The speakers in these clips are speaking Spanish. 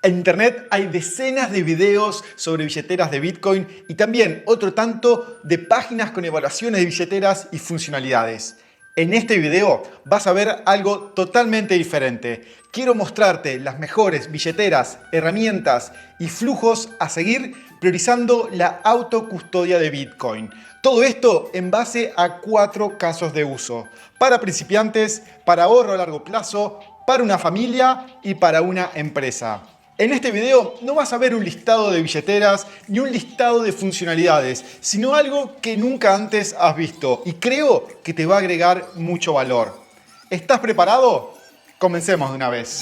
En internet hay decenas de videos sobre billeteras de Bitcoin y también otro tanto de páginas con evaluaciones de billeteras y funcionalidades. En este video vas a ver algo totalmente diferente. Quiero mostrarte las mejores billeteras, herramientas y flujos a seguir priorizando la autocustodia de Bitcoin. Todo esto en base a 4 casos de uso: para principiantes, para ahorro a largo plazo, para una familia y para una empresa. En este video no vas a ver un listado de billeteras ni un listado de funcionalidades, sino algo que nunca antes has visto y creo que te va a agregar mucho valor. ¿Estás preparado? Comencemos de una vez.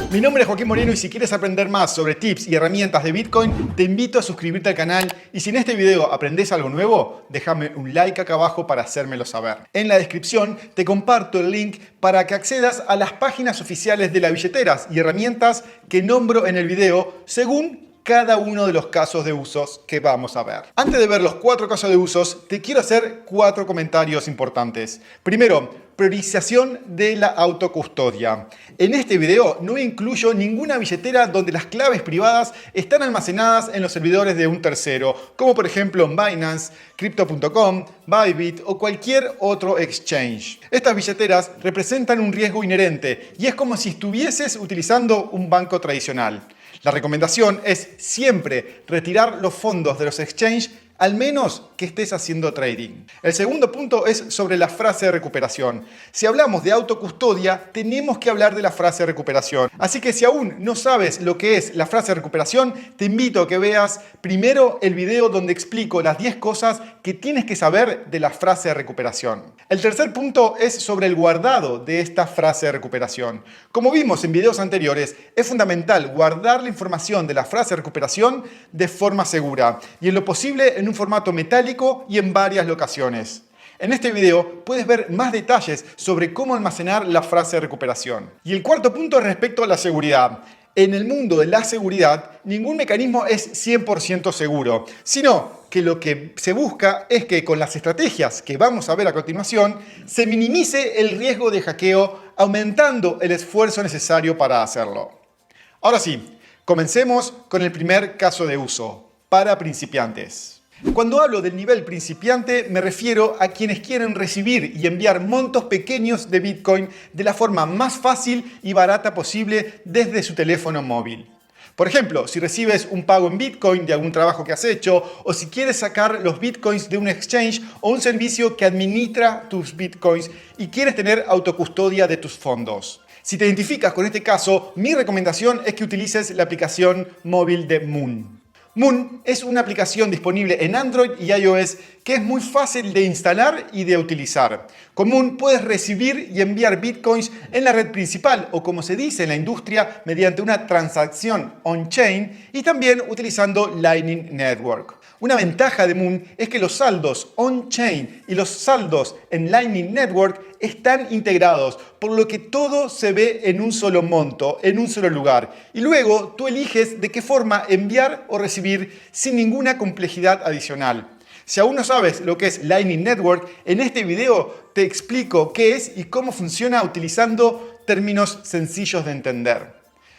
Mi nombre es Joaquín Moreno y si quieres aprender más sobre tips y herramientas de Bitcoin, te invito a suscribirte al canal y si en este video aprendes algo nuevo, déjame un like acá abajo para hacérmelo saber. En la descripción te comparto el link para que accedas a las páginas oficiales de las billeteras y herramientas que nombro en el video según cada uno de los casos de usos que vamos a ver. Antes de ver los 4 casos de usos, te quiero hacer 4 comentarios importantes. Primero, priorización de la autocustodia. En este video no incluyo ninguna billetera donde las claves privadas están almacenadas en los servidores de un tercero, como por ejemplo Binance, Crypto.com, Bybit o cualquier otro exchange. Estas billeteras representan un riesgo inherente y es como si estuvieses utilizando un banco tradicional. La recomendación es siempre retirar los fondos de los exchanges al menos que estés haciendo trading. El segundo punto es sobre la frase de recuperación. Si hablamos de autocustodia, tenemos que hablar de la frase de recuperación. Así que si aún no sabes lo que es la frase de recuperación, te invito a que veas primero el video donde explico las 10 cosas que tienes que saber de la frase de recuperación. El tercer punto es sobre el guardado de esta frase de recuperación. Como vimos en videos anteriores, es fundamental guardar la información de la frase de recuperación de forma segura y en lo posible en un formato metálico y en varias locaciones. En este video puedes ver más detalles sobre cómo almacenar la frase de recuperación. Y el cuarto punto es respecto a la seguridad. En el mundo de la seguridad, ningún mecanismo es 100% seguro, sino que lo que se busca es que con las estrategias que vamos a ver a continuación, se minimice el riesgo de hackeo, aumentando el esfuerzo necesario para hacerlo. Ahora sí, comencemos con el primer caso de uso, para principiantes. Cuando hablo del nivel principiante me refiero a quienes quieren recibir y enviar montos pequeños de Bitcoin de la forma más fácil y barata posible desde su teléfono móvil. Por ejemplo, si recibes un pago en Bitcoin de algún trabajo que has hecho o si quieres sacar los Bitcoins de un exchange o un servicio que administra tus Bitcoins y quieres tener autocustodia de tus fondos. Si te identificas con este caso, mi recomendación es que utilices la aplicación móvil de Muun. Muun es una aplicación disponible en Android y iOS que es muy fácil de instalar y de utilizar. Con Muun puedes recibir y enviar Bitcoins en la red principal o como se dice en la industria mediante una transacción on-chain y también utilizando Lightning Network. Una ventaja de Muun es que los saldos on-chain y los saldos en Lightning Network están integrados, por lo que todo se ve en un solo monto, en un solo lugar. Y luego tú eliges de qué forma enviar o recibir sin ninguna complejidad adicional. Si aún no sabes lo que es Lightning Network, en este video te explico qué es y cómo funciona utilizando términos sencillos de entender.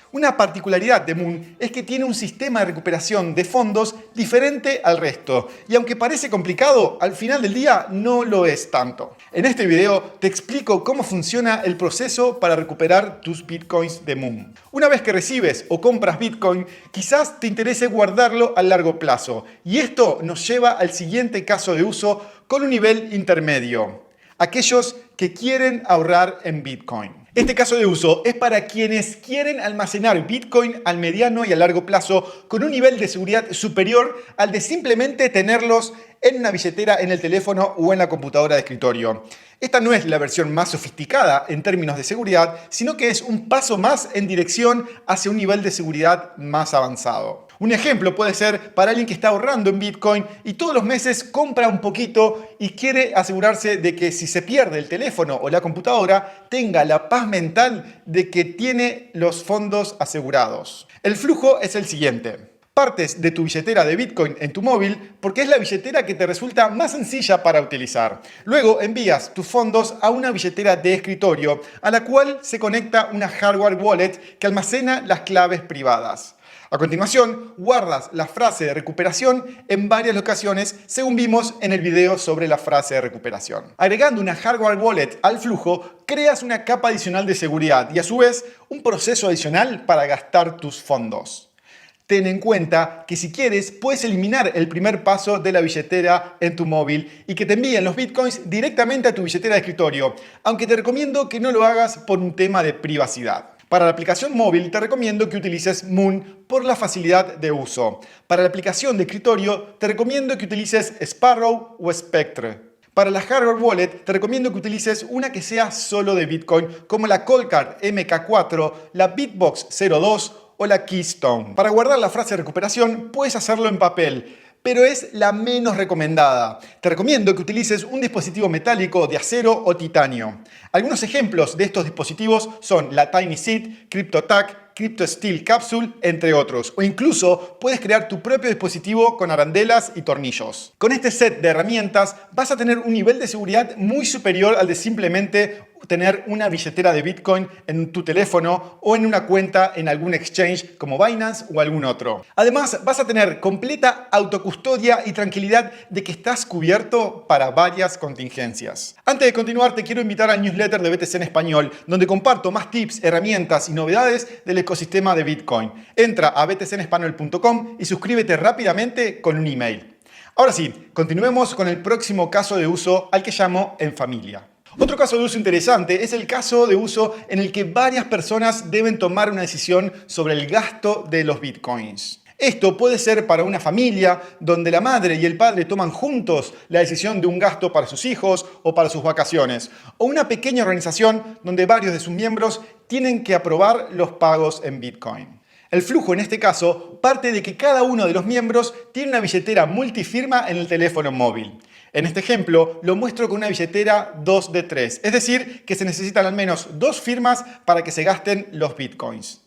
Una particularidad de Muun es que tiene un sistema de recuperación de fondos diferente al resto y aunque parece complicado, al final del día no lo es tanto. En este video te explico cómo funciona el proceso para recuperar tus Bitcoins de Muun. Una vez que recibes o compras Bitcoin, quizás te interese guardarlo a largo plazo y esto nos lleva al siguiente caso de uso con un nivel intermedio: aquellos que quieren ahorrar en Bitcoin. Este caso de uso es para quienes quieren almacenar Bitcoin al mediano y a largo plazo con un nivel de seguridad superior al de simplemente tenerlos en una billetera en el teléfono o en la computadora de escritorio. Esta no es la versión más sofisticada en términos de seguridad, sino que es un paso más en dirección hacia un nivel de seguridad más avanzado. Un ejemplo puede ser para alguien que está ahorrando en Bitcoin y todos los meses compra un poquito y quiere asegurarse de que si se pierde el teléfono o la computadora, tenga la paz mental de que tiene los fondos asegurados. El flujo es el siguiente. Partes de tu billetera de Bitcoin en tu móvil porque es la billetera que te resulta más sencilla para utilizar. Luego envías tus fondos a una billetera de escritorio a la cual se conecta una hardware wallet que almacena las claves privadas. A continuación, guardas la frase de recuperación en varias locaciones, según vimos en el video sobre la frase de recuperación. Agregando una hardware wallet al flujo, creas una capa adicional de seguridad y a su vez un proceso adicional para gastar tus fondos. Ten en cuenta que si quieres puedes eliminar el primer paso de la billetera en tu móvil y que te envíen los bitcoins directamente a tu billetera de escritorio, aunque te recomiendo que no lo hagas por un tema de privacidad. Para la aplicación móvil te recomiendo que utilices Muun por la facilidad de uso. Para la aplicación de escritorio te recomiendo que utilices Sparrow o Spectre. Para la hardware wallet te recomiendo que utilices una que sea solo de Bitcoin, como la Coldcard MK4, la Bitbox 02 o la Keystone. Para guardar la frase de recuperación puedes hacerlo en papel, pero es la menos recomendada. Te recomiendo que utilices un dispositivo metálico de acero o titanio. Algunos ejemplos de estos dispositivos son la TinySeed, CryptoTac, CryptoSteel Capsule, entre otros. O incluso puedes crear tu propio dispositivo con arandelas y tornillos. Con este set de herramientas vas a tener un nivel de seguridad muy superior al de simplemente tener una billetera de Bitcoin en tu teléfono o en una cuenta en algún exchange como Binance o algún otro. Además, vas a tener completa autocustodia y tranquilidad de que estás cubierto para varias contingencias. Antes de continuar, te quiero invitar al newsletter de BTC en español, donde comparto más tips, herramientas y novedades del ecosistema de Bitcoin. Entra a btcenespanol.com y suscríbete rápidamente con un email. Ahora sí, continuemos con el próximo caso de uso al que llamo en familia. Otro caso de uso interesante es el caso de uso en el que varias personas deben tomar una decisión sobre el gasto de los bitcoins. Esto puede ser para una familia donde la madre y el padre toman juntos la decisión de un gasto para sus hijos o para sus vacaciones, o una pequeña organización donde varios de sus miembros tienen que aprobar los pagos en bitcoin. El flujo en este caso parte de que cada uno de los miembros tiene una billetera multifirma en el teléfono móvil. En este ejemplo lo muestro con una billetera 2 de 3, es decir, que se necesitan al menos 2 firmas para que se gasten los bitcoins.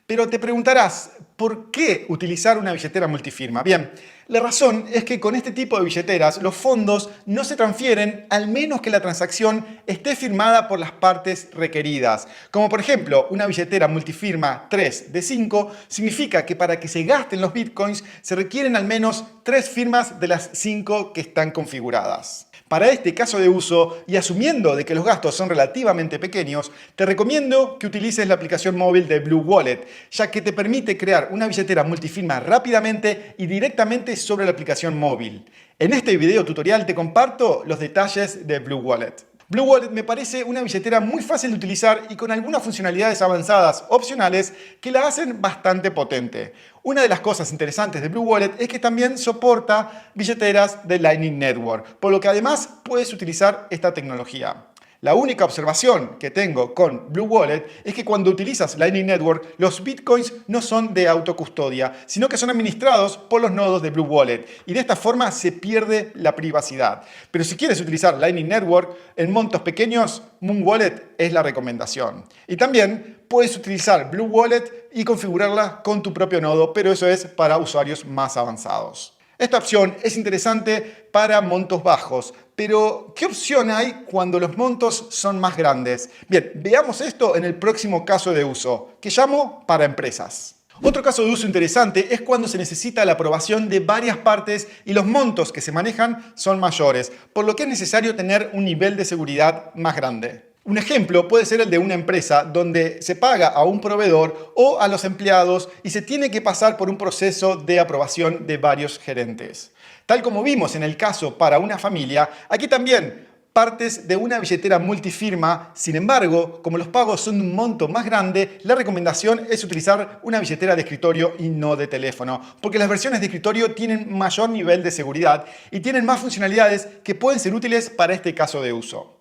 Pero te preguntarás, ¿por qué utilizar una billetera multifirma? Bien, la razón es que con este tipo de billeteras los fondos no se transfieren al menos que la transacción esté firmada por las partes requeridas. Como por ejemplo, una billetera multifirma 3 de 5 significa que para que se gasten los bitcoins se requieren al menos 3 firmas de las 5 que están configuradas. Para este caso de uso, y asumiendo de que los gastos son relativamente pequeños, te recomiendo que utilices la aplicación móvil de Blue Wallet, ya que te permite crear una billetera multifirma rápidamente y directamente sobre la aplicación móvil. En este video tutorial te comparto los detalles de Blue Wallet. Blue Wallet me parece una billetera muy fácil de utilizar y con algunas funcionalidades avanzadas opcionales que la hacen bastante potente. Una de las cosas interesantes de Blue Wallet es que también soporta billeteras de Lightning Network, por lo que además puedes utilizar esta tecnología. La única observación que tengo con Blue Wallet es que cuando utilizas Lightning Network, los bitcoins no son de autocustodia, sino que son administrados por los nodos de Blue Wallet y de esta forma se pierde la privacidad. Pero si quieres utilizar Lightning Network en montos pequeños, Muun Wallet es la recomendación. Y también puedes utilizar Blue Wallet y configurarla con tu propio nodo, pero eso es para usuarios más avanzados. Esta opción es interesante para montos bajos, pero ¿qué opción hay cuando los montos son más grandes? Bien, veamos esto en el próximo caso de uso, que llamo para empresas. Otro caso de uso interesante es cuando se necesita la aprobación de varias partes y los montos que se manejan son mayores, por lo que es necesario tener un nivel de seguridad más grande. Un ejemplo puede ser el de una empresa donde se paga a un proveedor o a los empleados y se tiene que pasar por un proceso de aprobación de varios gerentes. Tal como vimos en el caso para una familia, aquí también partes de una billetera multifirma. Sin embargo, como los pagos son de un monto más grande, la recomendación es utilizar una billetera de escritorio y no de teléfono, porque las versiones de escritorio tienen mayor nivel de seguridad y tienen más funcionalidades que pueden ser útiles para este caso de uso.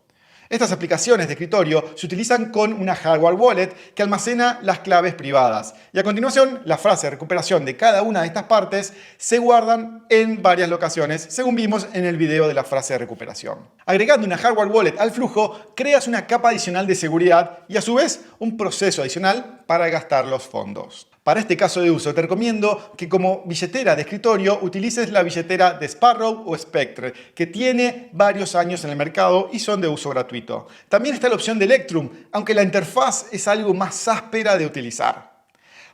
Estas aplicaciones de escritorio se utilizan con una hardware wallet que almacena las claves privadas. Y a continuación, la frase de recuperación de cada una de estas partes se guardan en varias locaciones, según vimos en el video de la frase de recuperación. Agregando una hardware wallet al flujo, creas una capa adicional de seguridad y a su vez un proceso adicional para gastar los fondos. Para este caso de uso te recomiendo que como billetera de escritorio utilices la billetera de Sparrow o Spectre, que tiene varios años en el mercado y son de uso gratuito. También está la opción de Electrum, aunque la interfaz es algo más áspera de utilizar.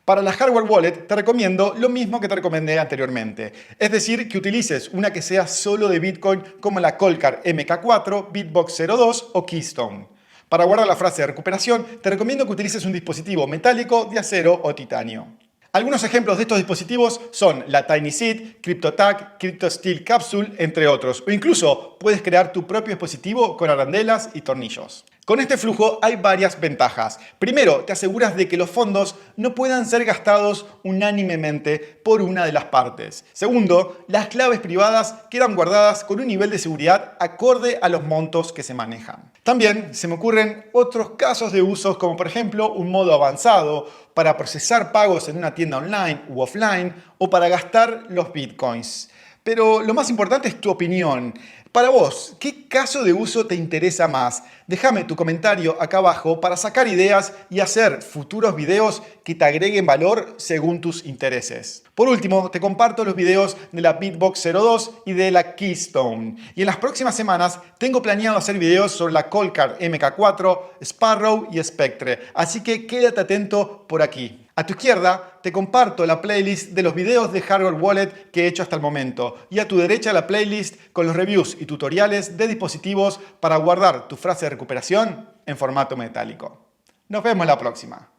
Para la hardware wallet te recomiendo lo mismo que te recomendé anteriormente, es decir, que utilices una que sea solo de Bitcoin como la Coldcard MK4, Bitbox 02 o Keystone. Para guardar la frase de recuperación, te recomiendo que utilices un dispositivo metálico de acero o titanio. Algunos ejemplos de estos dispositivos son la TinySeed, CryptoTag, CryptoSteel Capsule, entre otros. O incluso puedes crear tu propio dispositivo con arandelas y tornillos. Con este flujo hay varias ventajas. Primero, te aseguras de que los fondos no puedan ser gastados unánimemente por una de las partes. Segundo, las claves privadas quedan guardadas con un nivel de seguridad acorde a los montos que se manejan. También se me ocurren otros casos de usos como por ejemplo un modo avanzado para procesar pagos en una tienda online u offline o para gastar los bitcoins. Pero lo más importante es tu opinión. Para vos, ¿qué caso de uso te interesa más? Déjame tu comentario acá abajo para sacar ideas y hacer futuros videos que te agreguen valor según tus intereses. Por último, te comparto los videos de la Bitbox 02 y de la Keystone. Y en las próximas semanas tengo planeado hacer videos sobre la Coldcard MK4, Sparrow y Spectre. Así que quédate atento por aquí. A tu izquierda te comparto la playlist de los videos de Hardware Wallet que he hecho hasta el momento y a tu derecha la playlist con los reviews y tutoriales de dispositivos para guardar tu frase de recuperación en formato metálico. Nos vemos la próxima.